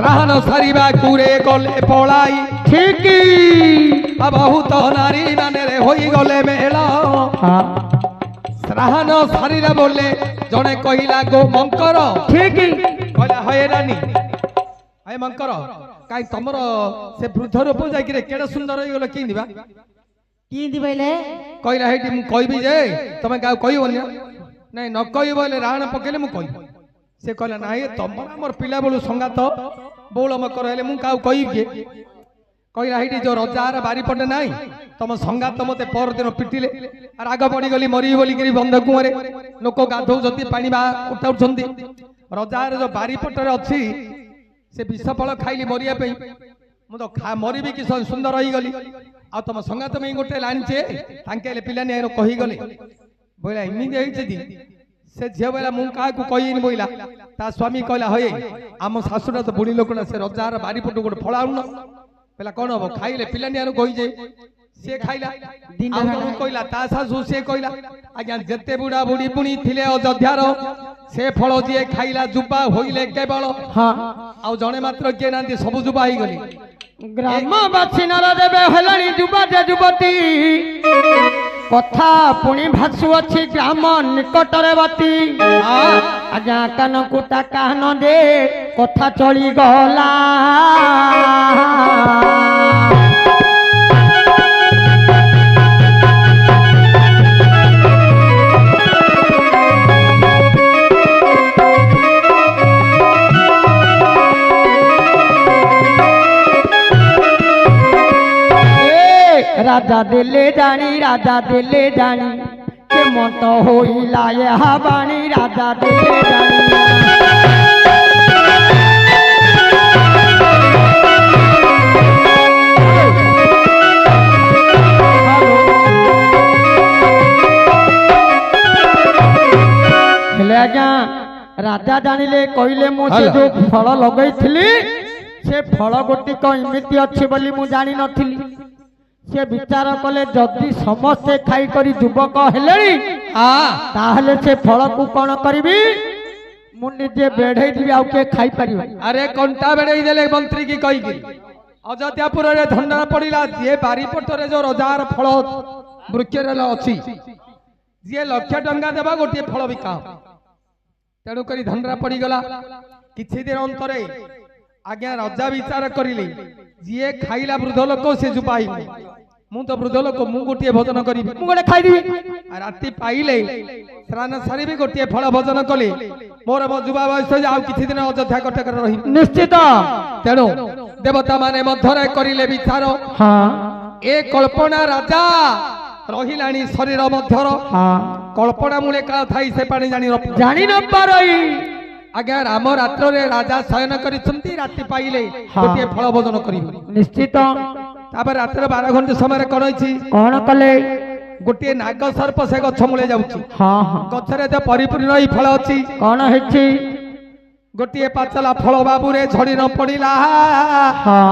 श्राहन सारिबा कुरे गले पलाई ठीक बहुत नारी माने होई गले मेला श्राहन सारिला बोले जने कहिला गो मंकर ठीक कहला हय रानी आय मंकर काई तमर से वृद्ध रूप जाई केडा सुंदर होई गलो की दिबा की दिबैले कहला हेटी मु कहबी जे तमे का कहबोनी नहीं न कहबोले राहण पकेले मु कहि से कहला नाही तमर हमर पिला बेलु संगात बोल मकर हेले मु का कहबी के कहला हेटी जो रजार बारी पटे नाही तम संगात मते पर दिन पिटिले आर आग पड़ी गली मरी बोली करी बंध कुआरे लोक गाधौ जति पानी बा उठाउछंती रजार जो बारी पटरे अछि से विषफल खाइली मरिया पे मु तो मरबी कि सुंदर रही गली आ तुम संगात में गोटे लाणीचे तांके पिलानी आरो कही गले बोला इमिदि होइछि से झियो बोला मु का को कहिनी बोला ता स्वामी कहला हय आम सासुरा तो बुढ़ी लोक ना से रजार बारी पटु गोटे फळ आउन बोला कोन हो खाइले पिलानी आरो कहि जे से खाइला दिन कहला ता सासु से कहला आज्ञा जते बुढ़ा बुढ़ी पुणी थिले अयोध्यार से फल जी खाइला जुबा होइले केवल हां आ जणे मात्र के नांती सब जुबा ही गली ग्रामवासी नर देवे हेलाणी जुबा जे युवती कथा पुणी भासु अछि ग्राम निकटरे बती आज्ञा कान कुटा कान दे कथा चली गला राजा दिले जानी के मत होइला यह बाणी राजा दिले जानी आज्ञा राजा जानिले कहले मु से जो फल लगई से फल गोटिक इमिति अछि बोली मु जानि नथिली से विचार कले जदि समस्ते खाई करी युवक हेलेनी ताहले से फल को कौन करिबी मु निजे बेढई दिबी आउ के खाई परिबो अरे कंटा बेढई देले मंत्री की कहि कि अयोध्यापुर रे धंडा पड़िला जे बारी पटरे जो रजार फल वृक्ष रे अछि जे लक्ष टंका देबा गोटे फल बिका तेणु करी धंडा पड़ी गला किछि दिन अंतरे आज्ञा राजा विचार करिले जे खाइला वृद्ध लोक से जुपाई मु तो वृद्ध लोक मु गोटे भोजन करी मु गोटे खाई दिबी राति पाइले स्नान सारी भी गोटे फल भोजन कले मोर मो जुबा बयस आ किछि दिन अयोध्या कटक रही निश्चित तेणु देवता माने मध्यरे करिले विचार हां ए कल्पना राजा रहिलानी शरीर मध्यर हां कल्पना मूले काल थाई से पानी जानी न पारई आज्ञा राम रात्र रे राजा शयन करिसंती राति पाइले गोटे फल भोजन करिबे निश्चित तापर रात्र 12 घंटे समय करै कोन कले गोटे नाग सर्प से गछ मूले जाउची हां हां गछरे तो परिपूर्ण ही फल अछि कोन हेछि गोटे पाचला फल बाबू रे झड़ी न पड़िला हां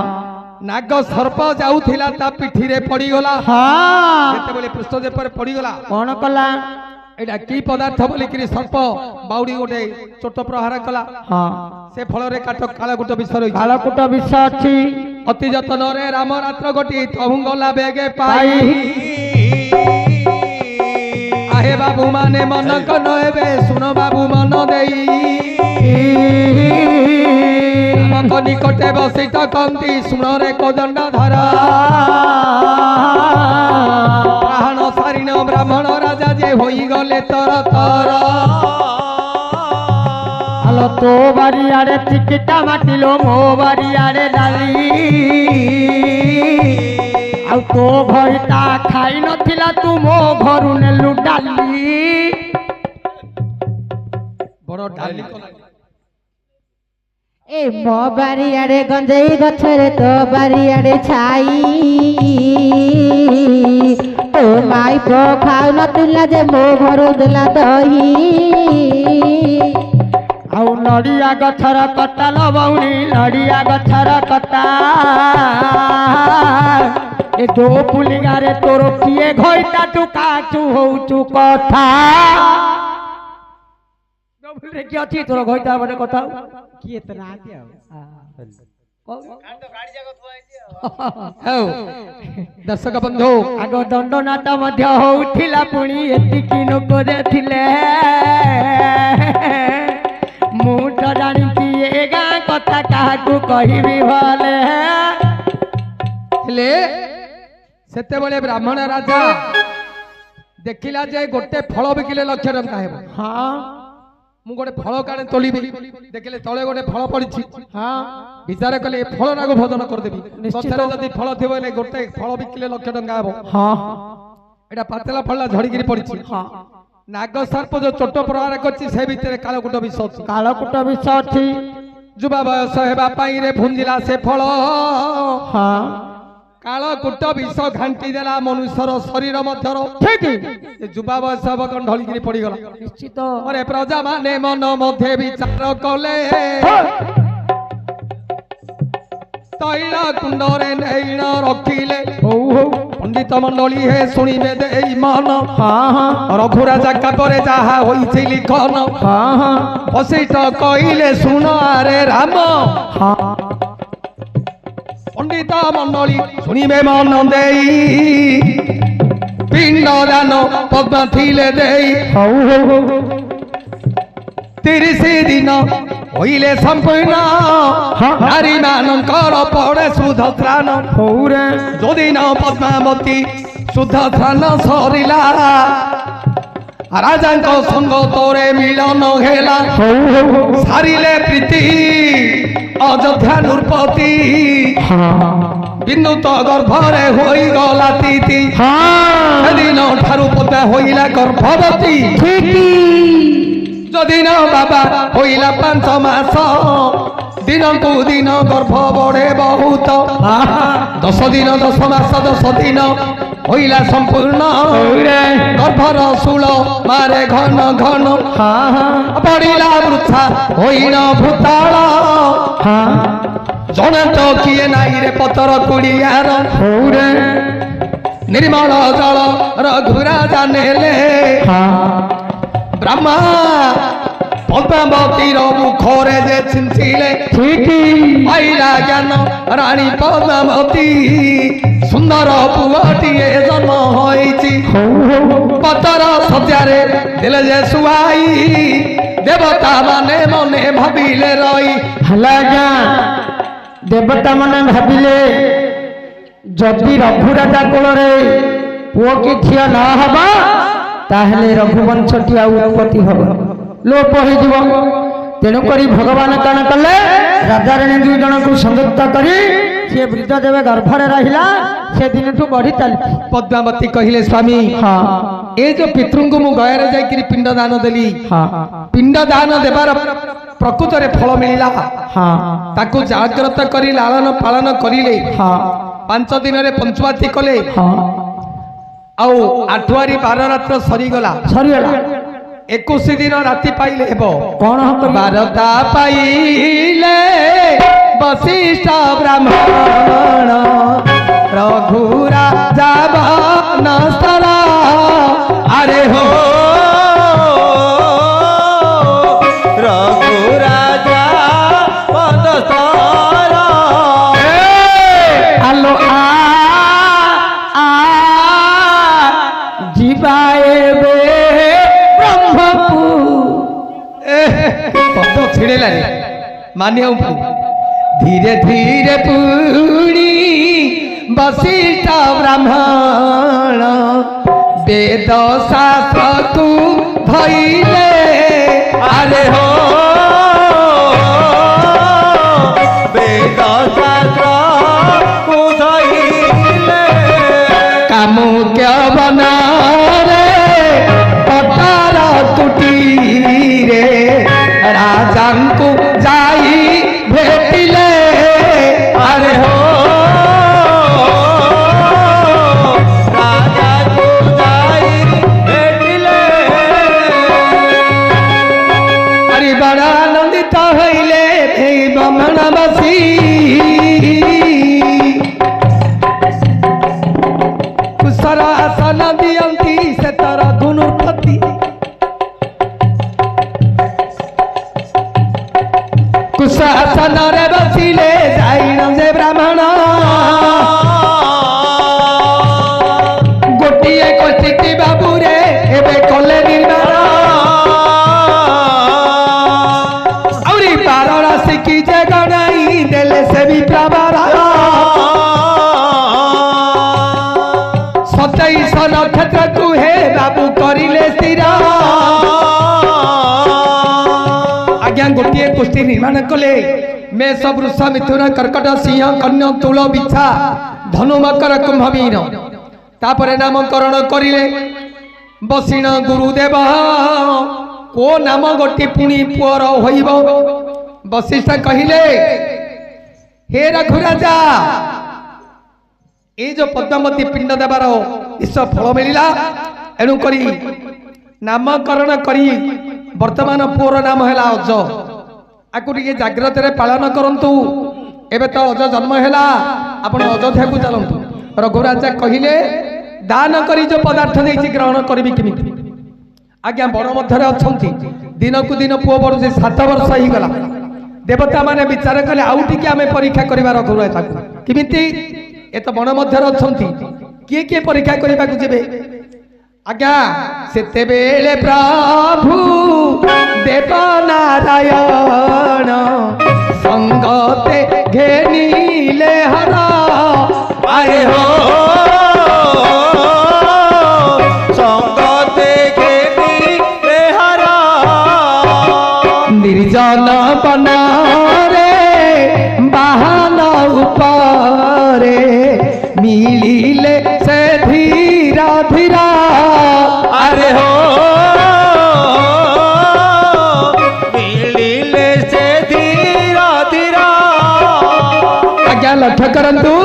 नाग सर्प जाउथिला ता पिठी रे पड़ी गला हां केते बोले पृष्ठ जे पर पड़ी गला कोन कला एटा की पदार्थ बोली कि सर्प बाउडी गोटे छोट प्रहार कला हां से फल रे काट कालाकुट विष रही कालाकुट विष अछि अति जतन रे राम रात्र गोटी तहुंगला बेगे पाई आहे बाबू माने मन कन हेबे सुन बाबू मन देई राम निकटे बसित कंती सुन रे कोदंडा धरा प्राण सारिण ब्राह्मण राजा जे होई गले तर तर आलो तो बारी आड़े टिकटा माटिलो मो बारी आड़े डाली आउ तो भईता खाई नथिला तू मो घरु नेलु डाली बड़ डाली ए मो बारी आड़े गंजेई गछरे तो बारी आड़े छाई तो माई पो खाउ नथिला जे मो घरु देला दही आउ नड़िया गछर कटा लबौनी नड़िया गछर कटा ए दो पुलिगारे तोर किए घइता तू काचू होउचू कथा दो पुलिरे की अछि तोर घइता बने कथा किए तो ना दिया ହଉ ଦର୍ଶକ ବନ୍ଧୁ ଆଗ ଦଣ୍ଡ ନାଟ ମଧ୍ୟ ହଉଥିଲା ପୁଣି ଏତିକି ଲୋକରେ ଥିଲେ ମୁଁ ତ ଜାଣିଛି ଏ ଗାଁ କଥା କାହାକୁ କହିବି ଭଲେ ହେଲେ ସେତେବେଳେ ବ୍ରାହ୍ମଣ ରାଜା ଦେଖିଲା ଯେ ଗୋଟେ ଫଳ ବିକିଲେ 1,00,000 ଟଙ୍କା ହେବ। ହଁ ମୁଁ ଗୋଟେ ଫଳ କାଳେ ତୋଳିବି ଦେଖିଲେ ତଳେ ଗୋଟେ ଫଳ ପଡିଛି ହଁ ବିଚାର କଲେ ଏ ଫଳ ନାକୁ ଭୋଜନ କରିଦେବି ନିଶ୍ଚିତ। ଗଛରେ ଯଦି ଫଳ ଥିବ ହେଲେ ଗୋଟେ ଫଳ ବିକିଲେ 1,00,000 ଟଙ୍କା ହେବ। ହଁ ଏଇଟା ପାତଲା ଫଳଟା ଝଡିକିରି ପଡିଛି ହଁ ନାଗ ସର୍ପ ଯୋଉ ଚୋଟ ପ୍ରହାର କରିଛି ସେ ଭିତରେ କାଳକୁଟ ବିଷ ଅଛି। କାଳକୁଟ ବିଷ ଅଛି ଯୁବା ବୟସ ହେବା ପାଇଁ ରେ ଭୁଞ୍ଜିଲା ସେ ଫଳ ହଁ କାଳକୁଟ ବିଷ ଘାଣ୍ଟି ଦେଲା ମନୁଷ୍ୟର ଶରୀର ମଧ୍ୟର ଠିକ ଯୁବା ବୟସ ହେବ କଣ ଢଳିକିରି ପଡିଗଲା। ନିଶ୍ଚିତ ପରେ ପ୍ରଜା ମାନେ ମନ ମଧ୍ୟରେ ବିଚାର କଲେ ତୈଳ କୁଣ୍ଡରେ ନେଇଣ ରଖିଲେ ହଉ ହଉ ପଣ୍ଡିତ ମଣ୍ଡଳୀ ହେ ଶୁଣିବେ ଦେଇ ମନ ହଁ ହଁ ରଘୁରାଜା କାବରେ ଯାହା ହୋଇଛି ଲିଖନ ହଁ ହଁ ବଶିଷ୍ଠ କହିଲେ ଶୁଣ ଆରେ ରାମ ହଁ ପଣ୍ଡିତ ମଣ୍ଡଳୀ ଶୁଣିବେ ମନ ଦେଇ ପିଣ୍ଡ ଦାନ ପଦ୍ମ ଥିଲେ ଦେଇ ହଉ ହଉ ହଉ 30 ଦିନ ହୋଇଲେ ସମ୍ପୂର୍ଣ୍ଣ ନାରୀ ମାନଙ୍କର ପଡେ ଶୁଦ୍ଧ ତ୍ରାଣ ହଉ ରେ ଯୋଦିନ ପଦ୍ମାବତୀ ଶୁଦ୍ଧ ତ୍ରାଣ ସରିଲା ରାଜାଙ୍କ ସଙ୍ଗ ତୋରେ ମିଳନ ହେଲା ହଉ ହଉ ହଉ ସାରିଲେ ପ୍ରୀତି ଅଯୋଧ୍ୟା ନୃପତି ବିନ୍ଦୁତ ଗର୍ଭରେ ହୋଇଗଲା ତିଥି ସେଦିନ ଠାରୁ ପଦ୍ମା ହୋଇଲା ଗର୍ଭବତୀ ଯଦିନ ବାବା ହୋଇଲା 5 ମାସ ଦିନକୁ ଦିନ ଗର୍ଭ ବଢେ ବହୁତ 10 ଦିନ 10 ମାସ 10 ଦିନ ହୋଇଲା ସମ୍ପୂର୍ଣ୍ଣ ଗର୍ଭର ଶୂଳ ମାରେ ଘନ ଘନ ପଡ଼ିଲା ବୃଥା ହୋଇନ ଭୂତାଳ ଜଣେ ତ କିଏ ନାହିଁ ରେ ପତର କୁଡ଼ିଆର ନିର୍ମଳ ଜଳ ରଘୁରାଜା ନେଲେ ବ୍ରହ୍ମା ପଦ୍ମାବତୀର ମୁଖରେ ଯେ ଛିଞ୍ଚିଲେ ପାଇଲା ଜ୍ଞାନ ରାଣୀ ପଦ୍ମାବତୀ ସୁନ୍ଦର ପୁଅଟିଏ ଜନ୍ମ ହୋଇଛି ପତର ସଜ୍ଜାରେ ଦେଲେ ଯେ ଶୁଆଇ ଦେବତା ମାନେ ମନେ ଭାବିଲେ ରହି ହେଲା ଆଜ୍ଞା ଦେବତା ମାନେ ଭାବିଲେ ଯଦି ରଘୁରାଜା କୋଳରେ ପୁଅ କି ଝିଅ ନ ହବ ତାହେଲେ ରଘୁବଂଶଟି ଆଉ ଉତ୍ପତ୍ତି ହବ ଲୋପ ହେଇଯିବ ତେଣୁକରି ଭଗବାନ କଣ କଲେ ରାଜାରାଣୀ 2 ଜଣଙ୍କୁ ସଂଯୁକ୍ତ କରି ସେ ବୃଦ୍ଧ ଦେବେ ଗର୍ଭରେ ରହିଲା ସେ ଦିନଠୁ ବଢି ଚାଲିଛି। ପଦ୍ମାବତୀ କହିଲେ ସ୍ୱାମୀ ଏ ଯୋଉ ପିତୃଙ୍କୁ ମୁଁ ଗୟାରେ ଯାଇକିରି ପିଣ୍ଡ ଦାନ ଦେଲି ପିଣ୍ଡ ଦାନ ଦେବାର ପ୍ରକୃତରେ ଫଳ ମିଳିଲା ତାକୁ ଜାଗ୍ରତ କରି ଲାଳନ ପାଳନ କରିଲେ 5 ଦିନରେ ପଞ୍ଚୁଆତି କଲେ ଆଉ 8 12 ରାତ୍ର ସରିଗଲା 21 ଦିନ ରାତି ପାଇଲେ ହେବ କଣ ବାରତା ପାଇଲେ ବଶିଷ୍ଠ ବ୍ରାହ୍ମଣ ରଘୁରାଜା ବନସ୍ତର ଆରେ ହୋ ରଘୁରାଜା ବନସ୍ତର ଆଲୋ ଯିବା ଏବେ ପଦ ଛିଡ଼େଲାରେ ମାନିବାକୁ ଧୀରେ ଧୀରେ ପୁଣି ବଶିଷ୍ଠ ବ୍ରାହ୍ମଣ ବେଦ ଶାସ୍ତ୍ରକୁ ଧଇଲେ ଆରେ ହୋ ବେଦ ଶାସ୍ତ୍ରକୁ ଧଇଲେ କାମୁକ୍ୟ ବନରେ ପତାର ତୁଟିରେ ରାଜାଙ୍କୁ ଯାଇ ଭେଟିଲେ ଆରେ ହୋ ରାଜାଙ୍କୁ ଯାଇ ଭେଟିଲେ ଆରେ ବଡ଼ ଆନନ୍ଦିତ ହଇଲେ ଏଇ ବ୍ରହ୍ମଣବାସୀ କୁଶର ଆସନ ଦିଅନ୍ତି ସେ ତର ଧୁନୁପତି କୁଶ ଜଣାଇ ଦେଲେ ସେ ବି ପ୍ରବର 27 ନକ୍ଷତ୍ରକୁ ହେ ବାବୁ କରିଲେ ସ୍ଥିର ଆଜ୍ଞା ଗୋଟିଏ ଗୋଷ୍ଠୀ ନିର୍ମାଣ କଲେ मेष वृष मिथुन कर्कट सिंह कन्या तुल बिछा धनु मकर कुंभ मीन तापरे नामकरण करिले बसिण गुरुदेव को नाम गोटी पुणी पुअर होइब वशिष्ठ कहिले हे रघुराजा ए जो पद्मावती पिंड देवार ईश्वर फल मिलिला एणु करी नामकरण करी वर्तमान पुअर नाम है अज आकु टिके जाग्रत रे पालन करंतु एबे तो अज जन्म हैला आपण अयोध्या को चलंतु रघुराजा कहिले दान करी जो पदार्थ देछि ग्रहण करबी किमिति आज्ञा बड़ मध्यरे अछंती दिन को दिन पुओ बड़ जे 7 वर्ष ही गला देवता माने विचार कले आउ टिके आमे परीक्षा करिबा रघुराजा किमिति ए तो बड़ मध्यरे अछंती किए किए परीक्षा करिबा को जेबे आज्ञा सेते बेले प्रभु देव नारायण संगते घेनीले हरा आए हो संगते घेनीले हरा निर्जन बनारे बाहन उपरे मिलिले से धीरा धीरा अरे हो मिलिले से धीरा धीरा आज्ञा लक्ष्य करंतु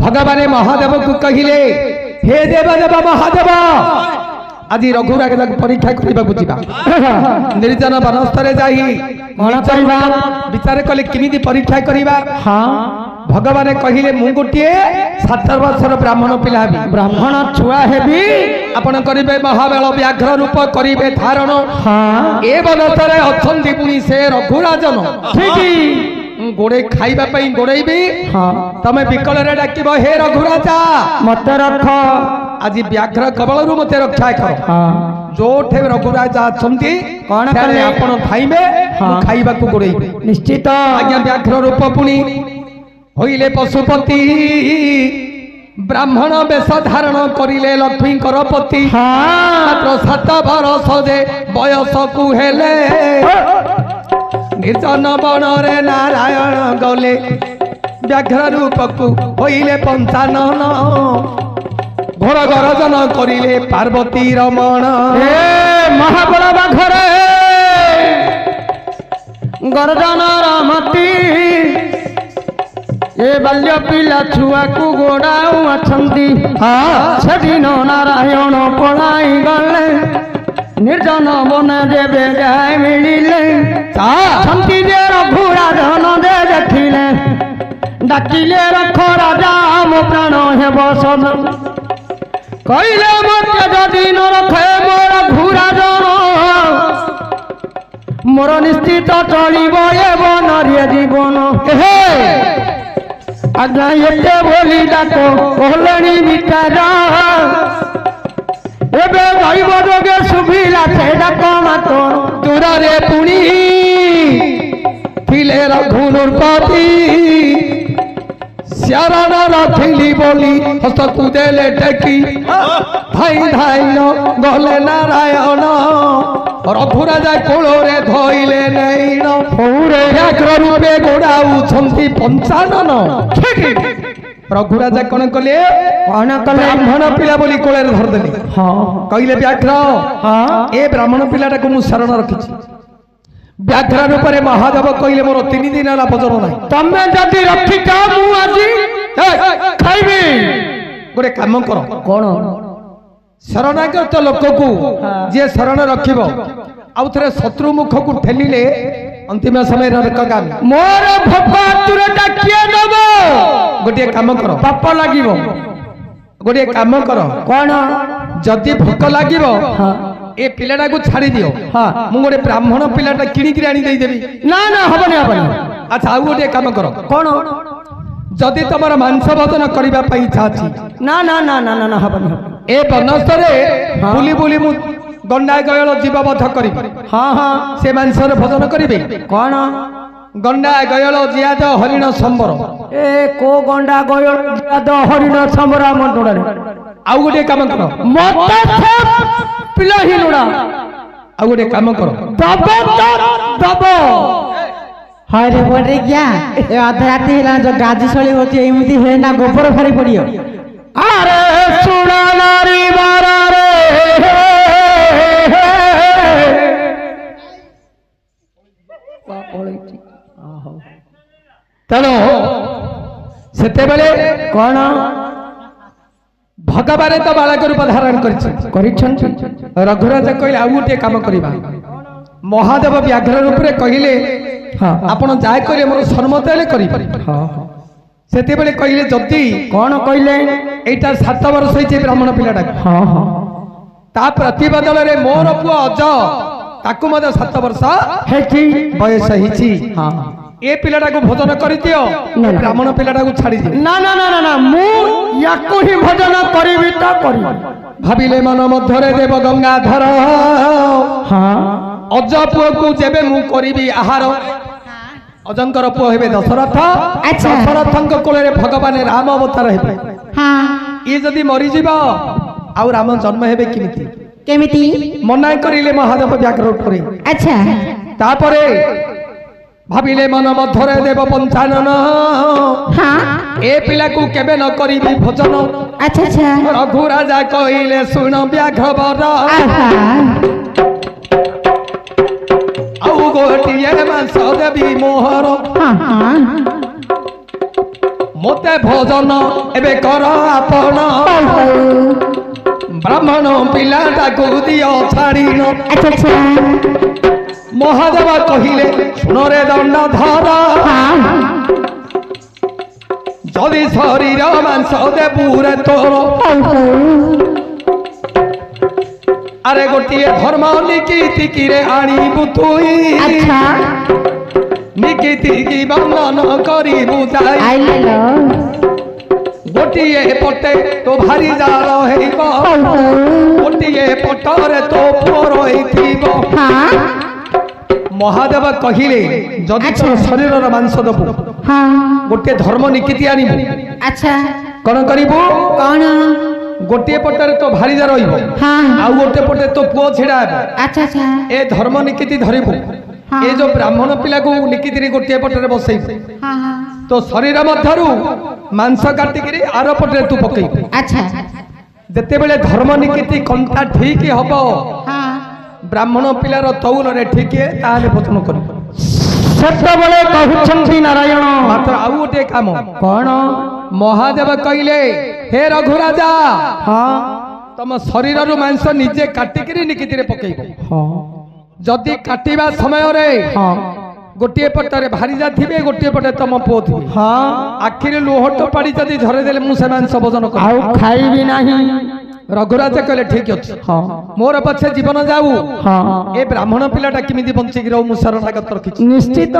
भगवान महादेव को कहिले हे देव देव महादेव आज रघुराज परीक्षा करबा बुझिबा निर्जन वनस्थरे जाई विचार कले किमिति परीक्षा करिबा हां भगवान कहिले मु गोटिए 7 वर्षर ब्राह्मण पिला भी ब्राह्मण छुआ हेबी आपण करिबे महाबल व्याघ्र रूप करिबे धारण हां ए वनस्थरे अछंती पुनी से रघुराजन ठीक गोड़े खाइबा पई गोड़ेबी हां तमे विकल रे डाकिबो हे रघुराजा मते रख आज व्याघ्र कबल रु मते रक्षा कर हां जोठे रघुराजा अछंती कोन करे आपण खाइबे खाइबा को गोड़ेबी निश्चित आज्ञा व्याघ्र रूप पुनी होइले पशुपति ब्राह्मण वेश धारण करिले लक्ष्मी करपति मात्र 7 वर्ष जे बयस को हेले निर्जन बन रे नारायण गले व्याघ्र रूप को होइले 55 घोर गरजन करिले पार्वती रमण महाबल बाघरे गरजन रमती ए बाल्य पिला छुआ को गोड़ाऊ अछंती सेदिन नारायण पलाई गले निर्जन बन देवे जाय मिलिले छंती जे रघुराजन दे देखिले डाकिले रख राजा मो प्राण हे बसन कइले मते जदि न रखे मोर रघुराजन मोर निश्चित चलिबो ए बन रे जीवन हे आज्ञा एते बोली डाको कहलणी विचार एबे गईब जोगे सुभिला से डाको मातो दूर रे पुणी थिले रघुनृपति शरण रखिली बोली हस्त कुदेले टेकी धाई धाई गले नारायण रघुराजा कोଳରେ ଧଇଲେ ନେଇଣ ପୌରେ ବ୍ୟାଘ୍ର ରୂପେ ଗୋଡ଼ାଉଛନ୍ତି 55 ରଘୁରାଜା କଣ କଲେ ବ୍ରାହ୍ମଣ ପିଲା ବୋଲି କୋଳରେ ଧରିଦେଲେ କହିଲେ ବ୍ୟାଘ୍ର ଏ ବ୍ରାହ୍ମଣ ପିଲାଟାକୁ ମୁଁ ଶରଣ ରଖିଛି ବ୍ୟାଘ୍ର ରୂପରେ ମହାଦେବ କହିଲେ ମୋର 3 ଦିନ ହେଲା ଭୋଜନ ନାହିଁ ତମେ ଯଦି ରଖିଛ ମୁଁ ଆଜି ଖାଇବି ଗୋଟେ କାମ କର କଣ शरणागत लोक को जे शरण रखिबो आउ थरे शत्रु मुख को ठेलिले अंतिम समय नरकगामी मोर भोपा तुरे डाकिए दबो गोटे काम करो पाप लागिबो गोटे काम करो कोन जदी भोक लागिबो ए पिलाटा को छाड़ी दियो मु गोटे ब्राह्मण पिलाटा किणी कि आनी देई देबी ना ना हबनी हबनी अच्छा आउ गोटे काम करो कोन जदी तमरा मांस भोजन करबा पई इच्छा अछि ना ना ना ना ना हबनी ए बनस्तरे बुली बुली मु गंडा गयल जीव बध करी हां हां से मांसर भोजन करिबे कोन ଗଣ୍ଡା ଗୟଳ ଜିଆଦ ହରିଣ ସମ୍ବର ଏ କୋ ଗଣ୍ଡା ଗୟଳ ଜିଆଦ ହରିଣ ସମ୍ବର ଆମ ଡୋଡ଼ାରେ ଆଉ ଗୋଟେ କାମ କର ମତେ ପିଲା ହିଁ ଲୋଡ଼ା ଆଉ ଗୋଟେ କାମ କର ଦବ ଦବ हाय रे बोल रे क्या ए आधा राती हेला जो गाजी सळी होती एमिति हे ना गोबर फारी पड़ियो अरे सुना नारी मारा रे ତେଣୁ ସେତେବେଳେ କଣ ଭଗବାନ ତ ବାଳକ ରୂପ ଧାରଣ କରିଛନ୍ତି ରଘୁରାଜ କହିଲେ ଆଉ ଗୋଟିଏ କାମ କରିବା ମହାଦେବ ବ୍ୟାଘ୍ର ରୂପରେ କହିଲେ ଆପଣ ଯାହା କହିଲେ ମୋର ସମ୍ମତ ହେଲେ କରିପାରିବେ ସେତେବେଳେ କହିଲେ ଯଦି କଣ କହିଲେ ଏଇଟା 7 ବର୍ଷ ହେଇଛି ବ୍ରାହ୍ମଣ ପିଲାଟା ତା ପ୍ରତିବଦଳରେ ମୋର ପୁଅ ଅଜ ତାକୁ ମଧ୍ୟ 7 ବର୍ଷ ହେଇଛି ବୟସ ହେଇଛି ଏ ପିଲାଟାକୁ ଭୋଜନ କରିଦିଅ ବ୍ରାହ୍ମଣ ପିଲାଟାକୁ ଛାଡ଼ିଦିଅ ନା ନା ନା ନା ମୁଁ ୟାକୁ ହିଁ ଭୋଜନ କରିବି ତ କରିବି ଭାବିଲେ ମନ ମଧ୍ୟରେ ଦେବ ଗଙ୍ଗାଧର ଅଜ ପୁଅକୁ ଯେବେ ମୁଁ କରିବି ଆହାର ଅଜଙ୍କର ପୁଅ ହେବେ ଦଶରଥ ଦଶରଥଙ୍କ କୋଳରେ ଭଗବାନ ରାମ ଅବତାର ହେବେ ଇଏ ଯଦି ମରିଯିବ ଆଉ ରାମ ଜନ୍ମ ହେବେ କେମିତି केमिति ମନା କରିଲେ ମହାଦେବ ବ୍ୟାଘ୍ର ଉପରେ अच्छा ତାପରେ ଭାବିଲେ ମନ ମଧ୍ୟରେ ଦେବ ପଞ୍ଚାନନ ଏ ପିଲାକୁ କେବେ ନ କରିବି ଭୋଜନ अच्छा अच्छा ରଘୁ ରାଜା କହିଲେ ଶୁଣ ବ୍ୟାଘ୍ର ବର ଆଉ ଗୋଟିଏ ମାଂସ ଦେବି ମୋହର ମୋତେ ଭୋଜନ ଏବେ କର ଆପଣ ବ୍ରାହ୍ମଣ ପିଲାଟାକୁ ଦିଅ ଛାଡ଼ିନ ମହାଦେବ କହିଲେ ଶୁଣରେ ଦଣ୍ଡ ଧର ଯଦି ଶରୀର ମାଂସ ଦେବୁରେ ତୋର ଆରେ ଗୋଟିଏ ଧର୍ମ ନିକିତିକିରେ ଆଣିବୁ ତୁଇ ନିକିତିକି ବନ୍ଦନ କରିବୁ ଯାଇ ଗୋଟିଏ ପଟେ ତୋ ଭାରି ଜାଳ ହେଇବ ଗୋଟିଏ ପଟରେ ତୋ ପୁଅ ରହିଥିବ ମହାଦେବ କହିଲେ ଯଦି ତୋ ଶରୀରର ମାଂସ ଦବୁ ଗୋଟିଏ ଧର୍ମ ନିକିତି ଆଣିବୁ अच्छा କଣ କରିବୁ कौन ଗୋଟିଏ ପଟରେ ତୋ ଭାରିଜା ରହିବ ଆଉ ଗୋଟିଏ ପଟେ ତୋ ପୁଅ ଛିଡା ହେବ अच्छा अच्छा ଏ ଧର୍ମ ନିକିତି ଧରିବୁ ଏ ଯୋଉ ବ୍ରାହ୍ମଣ ପିଲାକୁ ନିକିତିରେ ଗୋଟିଏ ପଟରେ ବସେଇବୁ ତୋ ଶରୀର ମଧ୍ୟରୁ ମାଂସ କାଟିକିରି ଆର ପଟରେ ତୁ ପକେଇବୁ अच्छा ଯେତେବେଳେ ଧର୍ମ ନିକିତି କଣ୍ଟା ଠିକ ହବ ବ୍ରାହ୍ମଣ ପିଲାର ତଉଲରେ ଠିକ ତାହେଲେ ଭୋଜନ କରିବୁ ସେତେବେଳେ କହୁଛନ୍ତି ନାରାୟଣ ମାତ୍ର ଆଉ ଗୋଟିଏ କାମ କଣ ମହାଦେବ କହିଲେ ହେ ରଘୁରାଜା ତମ ଶରୀରରୁ ମାଂସ ନିଜେ କାଟିକିରି ନିକିତିରେ ପକେଇବ ଯଦି କାଟିବା ସମୟରେ ଗୋଟିଏ ପଟରେ ଭାରିଜା ଥିବେ ଗୋଟିଏ ପଟେ ତମ ପୁଅ ଥିବେ ଆଖିରେ ଲୁହ ଟୋପାଡ଼ି ଯଦି ଝରେଇଦେଲେ ମୁଁ ସେ ମାଂସ ଭୋଜନ ଆଉ ଖାଇବି ନାହିଁ ରଘୁରାଜ କହିଲେ ଠିକ ଅଛି ମୋର ପଛେ ଜୀବନ ଯାଉ ଏ ବ୍ରାହ୍ମଣ ପିଲାଟା କେମିତି ବଞ୍ଚିକି ରହୁ ମୁଁ ଶରଣାଗତ ରଖିଛି ନିଶ୍ଚିତ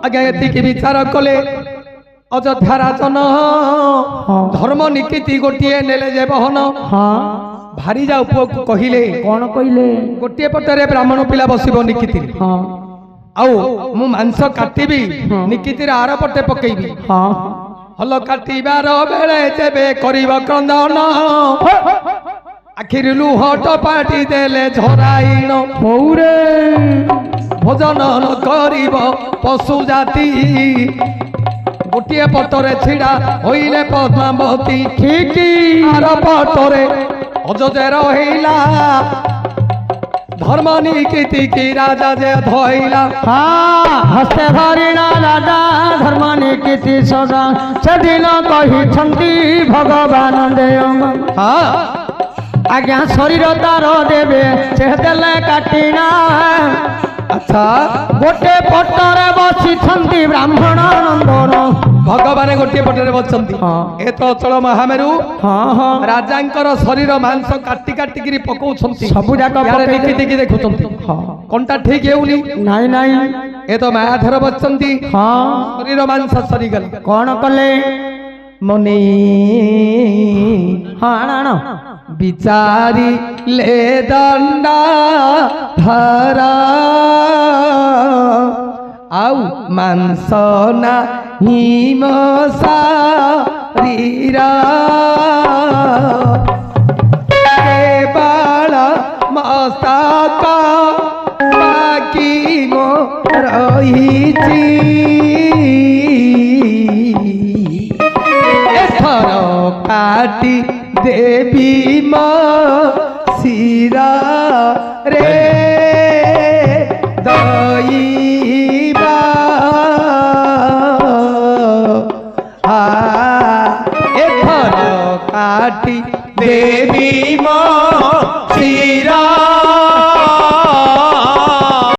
ଆଜ୍ଞା ଏତିକି ବିଚାର କଲେ ଅଯୋଧ୍ୟା ରାଜନ ଧର୍ମ ନିକିତି ଗୋଟିଏ ନେଲେ ଯେ ବହନ ଭାରିଜା ପୁଅକୁ କହିଲେ କଣ କହିଲେ ଗୋଟିଏ ପଟରେ ବ୍ରାହ୍ମଣ ପିଲା ବସିବ ନିକିତି ଆଉ ମୁଁ ମାଂସ କାଟିବି ନିକିତିରେ ଆର ପଟେ ପକେଇବି ହଲ କାଟିବାର ବେଳେ ଯେବେ କରିବ କ୍ରନ୍ଦନ ଆଖିରୁ ଲୁହ ଟପାଟି ଦେଲେ ଝରାଇଣ ହଉରେ ଭୋଜନ ନ କରିବ ପଶୁ ଜାତି ଗୋଟିଏ ପଟରେ ଛିଡ଼ା ହୋଇଲେ ପଦ୍ମାବତୀ ଠିକ ଆର ପଟରେ ଅଯୋଧ୍ୟା ରହିଲା ଧର୍ମ ନିକିତି କି ରାଜା ଯେ ଧଇଲା ହସ୍ତେ ଧରିଣା ରାଜା ଧର୍ମ ନିକିତି ସଦା ସେଦିନ କହିଛନ୍ତି ଭଗବାନ ଦେୟ ଆଜ୍ଞା ଶରୀର ତାର ଦେବେ ସେ ଦେଲେ କାଟିଣା ଆଚ୍ଛା ଗୋଟେ ପଟରେ ବସିଛନ୍ତି ବ୍ରାହ୍ମଣ ନନ୍ଦନ ଭଗବାନ ଗୋଟିଏ ପଟରେ ବସିଛନ୍ତି ଏ ତ ଅଚଳ ମହାମେରୁ ରାଜାଙ୍କର ଶରୀର ମାଂସ କାଟି କାଟିକିରି ପକଉଛନ୍ତି ସବୁ ଯାକ ନିକିତିକି ଦେଖୁଛନ୍ତି କଣ୍ଟା ଠିକ ହେଉନି ନାଇଁ ନାଇଁ ଏ ତ ମାୟାଧର ବସିଛନ୍ତି ଶରୀର ମାଂସ ସରିଗଲା କଣ କଲେ ମନି ଆଣ ବିଚାରି ଲେ ଦଣ୍ଡା ଧରା आउ मांस नाही मो शरीर केवल मस्तक बाकी मो रहिछि एथर काटी देवी मो शिरा रे